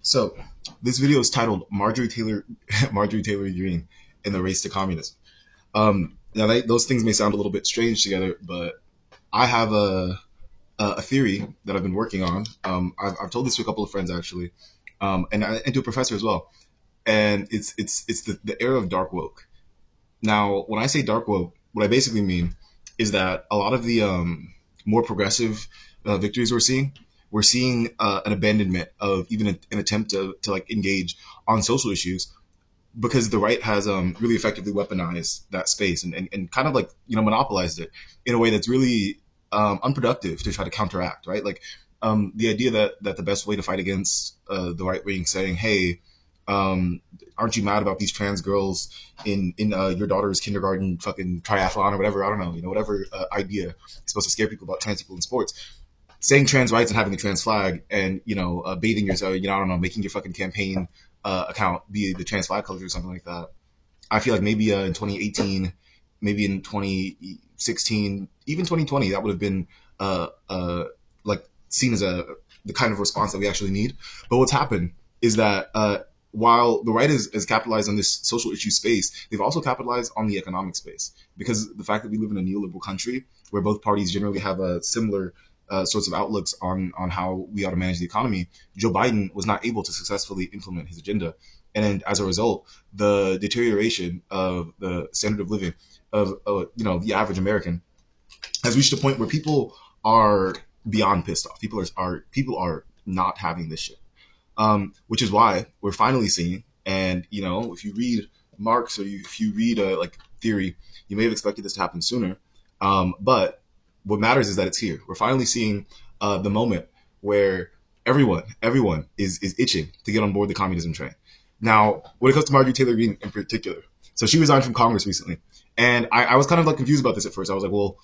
So, this video is titled Marjorie Taylor Greene in the Race to Communism. Now, those things may sound a little bit strange together, but I have a theory that I've been working on. I've told this to a couple of friends actually, and to a professor as well. And it's the era of dark woke. Now, when I say dark woke, what I basically mean is that a lot of the more progressive victories we're seeing an abandonment of even an attempt to like engage on social issues because the right has really effectively weaponized that space and kind of like monopolized it in a way that's really unproductive to try to counteract, right? Like the idea that the best way to fight against the right wing saying, hey, um, aren't you mad about these trans girls in your daughter's kindergarten fucking triathlon or whatever? I don't know, whatever idea is supposed to scare people about trans people in sports. Saying trans rights and having a trans flag and bathing yourself, I don't know, making your fucking campaign account be the trans flag colors or something like that. I feel like maybe in 2018, maybe in 2016, even 2020, that would have been like seen as the kind of response that we actually need. But what's happened is that while the right is capitalized on this social issue space, they've also capitalized on the economic space because the fact that we live in a neoliberal country where both parties generally have a similar sorts of outlooks on how we ought to manage the economy, Joe Biden was not able to successfully implement his agenda. And as a result, the deterioration of the standard of living of the average American has reached a point where people are beyond pissed off. People are not having this shit, which is why we're finally seeing. And if you read Marx or if you read like theory, you may have expected this to happen sooner. But what matters is that it's here. We're finally seeing the moment where everyone is itching to get on board the communism train. Now, when it comes to Marjorie Taylor Greene in particular, so she resigned from Congress recently, and I was kind of like confused about this at first. I was like, well,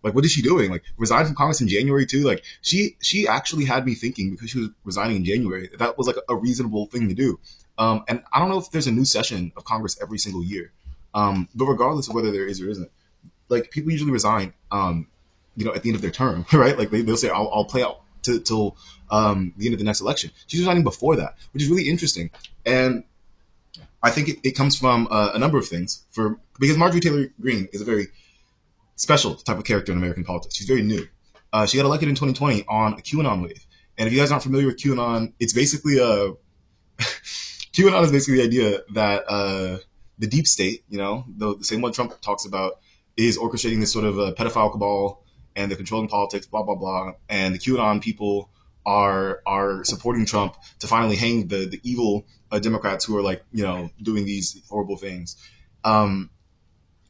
like, what is she doing? Like, resign from Congress in January too? Like, she actually had me thinking because she was resigning in January that was like a reasonable thing to do. And I don't know if there's a new session of Congress every single year, but regardless of whether there is or isn't, like people usually resign, at the end of their term, right? Like they'll say, I'll play out till the end of the next election. She's resigning before that, which is really interesting. And I think it comes from a number of things. Because Marjorie Taylor Greene is a very special type of character in American politics. She's very new. She got elected in 2020 on a QAnon wave. And if you guys aren't familiar with QAnon, it's basically QAnon is basically the idea that the deep state, the same one Trump talks about, is orchestrating this sort of pedophile cabal and they're controlling politics, blah blah blah. And the QAnon people are supporting Trump to finally hang the evil Democrats who are like doing these horrible things. Um,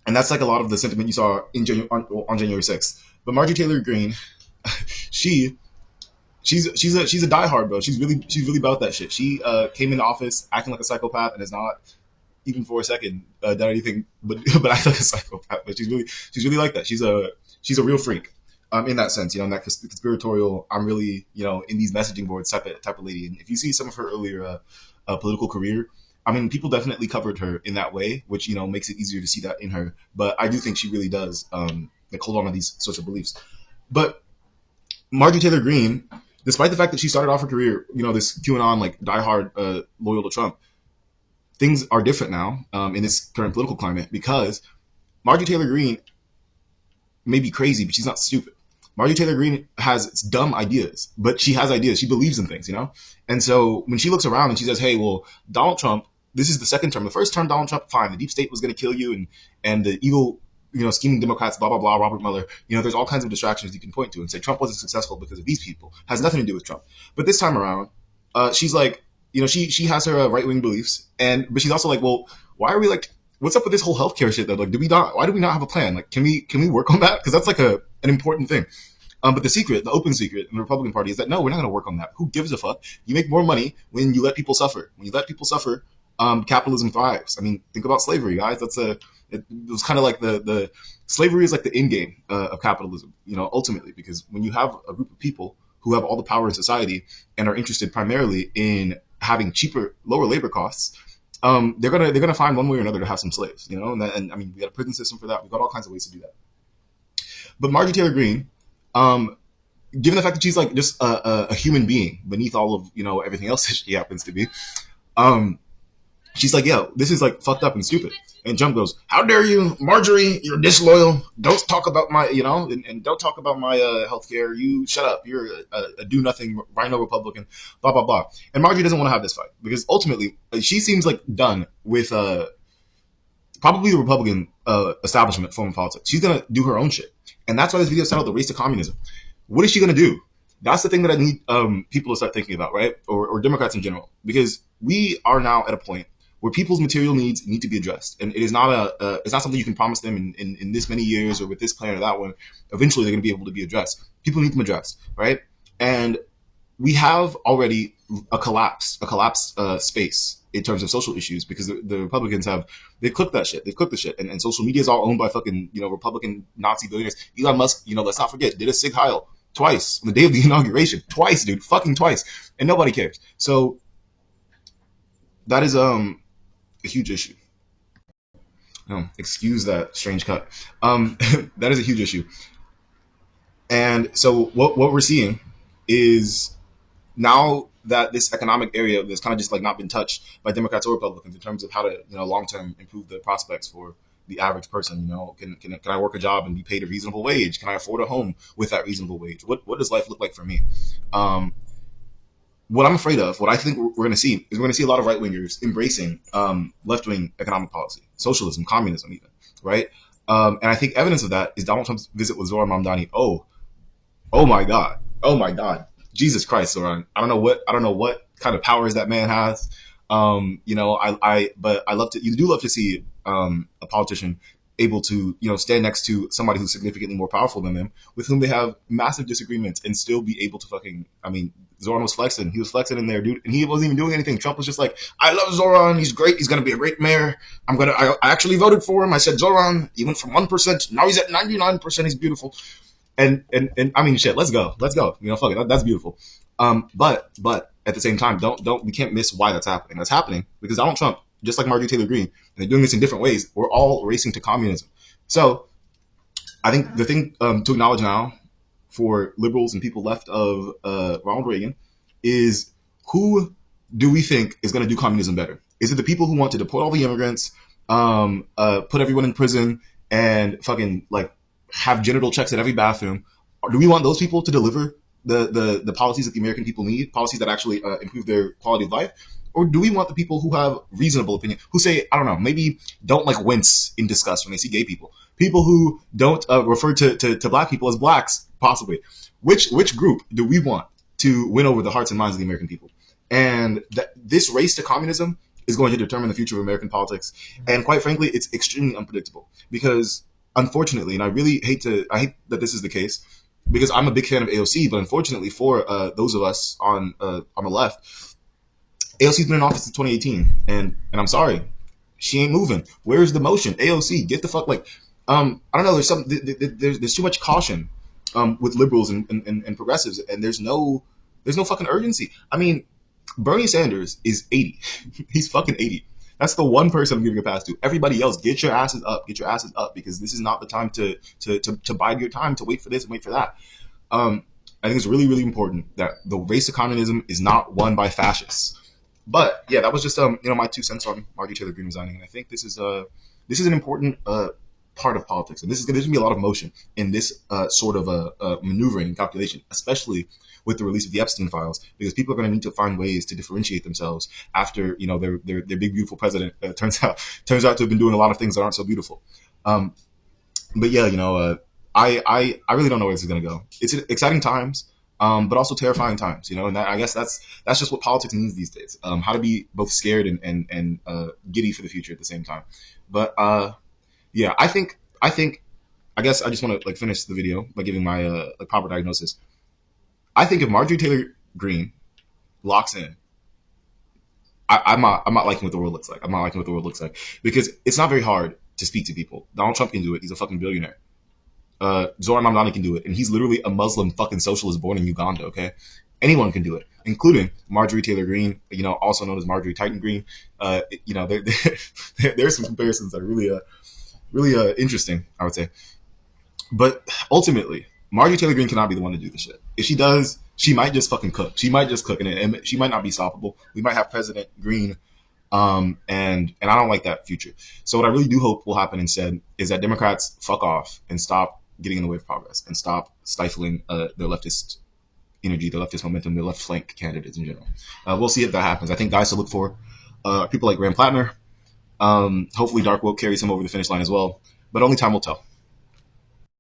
and that's like a lot of the sentiment you saw on January 6th. But Marjorie Taylor Greene, she she's a diehard, bro. She's really about that shit. She came into office acting like a psychopath and has not even for a second done anything but act like a psychopath. But she's really like that. She's a real freak. In that sense, in that conspiratorial, I'm really, in these messaging boards type of lady. And if you see some of her earlier political career, I mean, people definitely covered her in that way, which makes it easier to see that in her. But I do think she really does like hold on to these sorts of beliefs. But Marjorie Taylor Greene, despite the fact that she started off her career, this QAnon like diehard loyal to Trump, things are different now in this current political climate because Marjorie Taylor Greene may be crazy, but she's not stupid. Marjorie Taylor Greene has dumb ideas, but she has ideas. She believes in things. And so when she looks around and she says, "Hey, well, Donald Trump, this is the second term. The first term, Donald Trump, fine. The deep state was going to kill you, and the evil, scheming Democrats, blah blah blah, Robert Mueller. There's all kinds of distractions you can point to and say Trump wasn't successful because of these people. Has nothing to do with Trump. But this time around, she's like, she has her right wing beliefs, but she's also like, well, why are we like, what's up with this whole healthcare shit though? Like, why do we not have a plan? Like, can we work on that? Because that's like an important thing. But the open secret in the Republican Party is that no, we're not going to work on that. Who gives a fuck? You make more money when you let people suffer. When you let people suffer, capitalism thrives. I mean, think about slavery, guys. It was kind of like the slavery is like the end game of capitalism, ultimately, because when you have a group of people who have all the power in society and are interested primarily in having lower labor costs, they're gonna find one way or another to have some slaves, and I mean, we got a prison system for that. We've got all kinds of ways to do that. But Marjorie Taylor Greene, um, given the fact that she's like just a human being beneath all of everything else that she happens to be. Um, she's like, yo, this is like fucked up and stupid. And Jump goes, how dare you, Marjorie? You're disloyal. Don't talk about my, and don't talk about my healthcare. You shut up. You're a do nothing rhino Republican. Blah blah blah. And Marjorie doesn't want to have this fight because ultimately she seems like done with probably the Republican establishment form of politics. She's gonna do her own shit, and that's why this video is titled "The Race to Communism." What is she gonna do? That's the thing that I need people to start thinking about, right? Or Democrats in general, because we are now at a point where people's material needs need to be addressed, and it is not it's not something you can promise them in this many years or with this plan or that one. Eventually, they're going to be able to be addressed. People need them addressed, right? And we have already a collapsed space in terms of social issues because the Republicans they've cooked that shit. They've cooked the shit, and social media is all owned by fucking Republican Nazi billionaires. Elon Musk, let's not forget, did a Sig Heil twice on the day of the inauguration, twice, dude, fucking twice, and nobody cares. So that is a huge issue. Excuse that strange cut. That is a huge issue, and so what we're seeing is now that this economic area that's kind of just like not been touched by Democrats or Republicans in terms of how to long term improve the prospects for the average person. Can I work a job and be paid a reasonable wage? Can I afford a home with that reasonable wage? What does life look like for me? What I'm afraid of, what I think we're going to see, is we're going to see a lot of right wingers embracing left wing economic policy, socialism, communism, even, right? And I think evidence of that is Donald Trump's visit with Zoran Mamdani. Oh my God. Oh my God. Jesus Christ, Zoran. I don't know what kind of powers that man has. But you do love to see a politician able to, stand next to somebody who's significantly more powerful than them, with whom they have massive disagreements, and still be able to Zoran was flexing. He was flexing in there, dude, and he wasn't even doing anything. Trump was just like, I love Zoran. He's great. He's going to be a great mayor. I actually voted for him. I said, Zoran, he went from 1%. Now he's at 99%. He's beautiful. And I mean, shit, let's go. Fuck it. That's beautiful. But at the same time, we can't miss why that's happening. That's happening because Donald Trump, just like Marjorie Taylor Greene, and they're doing this in different ways. We're all racing to communism. So I think the thing to acknowledge now for liberals and people left of Ronald Reagan is, who do we think is going to do communism better? Is it the people who want to deport all the immigrants, put everyone in prison, and fucking like have genital checks at every bathroom? Or do we want those people to deliver the policies that the American people need, policies that actually improve their quality of life? Or do we want the people who have reasonable opinion, who say, I don't know, maybe don't like wince in disgust when they see gay people who don't refer to black people as blacks, possibly? Which group do we want to win over the hearts and minds of the American people? And this race to communism is going to determine the future of American politics. And quite frankly, it's extremely unpredictable because, unfortunately, and I hate that this is the case, because I'm a big fan of AOC, but unfortunately for those of us on the left, AOC's been in office since 2018, and I'm sorry, she ain't moving. Where's the motion? AOC, get the fuck, I don't know. There's too much caution with liberals and progressives, and there's no fucking urgency. I mean, Bernie Sanders is 80. He's fucking 80. That's the one person I'm giving a pass to. Everybody else, get your asses up. Get your asses up, because this is not the time to bide your time, to wait for this and wait for that. I think it's really, really important that the race to communism is not won by fascists. But yeah, that was just my 2 cents on Marjorie Taylor Greene resigning, and I think this is an important part of politics, and there's gonna be a lot of motion in this sort of maneuvering and calculation, especially with the release of the Epstein files, because people are going to need to find ways to differentiate themselves after their big beautiful president turns out to have been doing a lot of things that aren't so beautiful. But yeah, I really don't know where this is going to go. It's exciting times, but also terrifying times, and I guess that's just what politics means these days. How to be both scared and giddy for the future at the same time. But yeah, I guess I just want to finish the video by giving my proper diagnosis. I think if Marjorie Taylor Greene locks in, I'm not liking what the world looks like. I'm not liking what the world looks like, because it's not very hard to speak to people. Donald Trump can do it. He's a fucking billionaire. Zoran Mamdani can do it, and he's literally a Muslim fucking socialist born in Uganda. Okay, anyone can do it, including Marjorie Taylor Greene, also known as Marjorie Titan Greene. There's some comparisons that are really interesting, I would say. But ultimately, Marjorie Taylor Greene cannot be the one to do the shit. If she does, she might just fucking cook. She might just cook, and she might not be stoppable. We might have President Greene, and I don't like that future. So what I really do hope will happen instead is that Democrats fuck off and stop getting in the way of progress and stop stifling their leftist energy, their leftist momentum, their left flank candidates in general. We'll see if that happens. I think guys to look for people like Graham Plattner. Hopefully, Dark Woke carries him over the finish line as well, but only time will tell.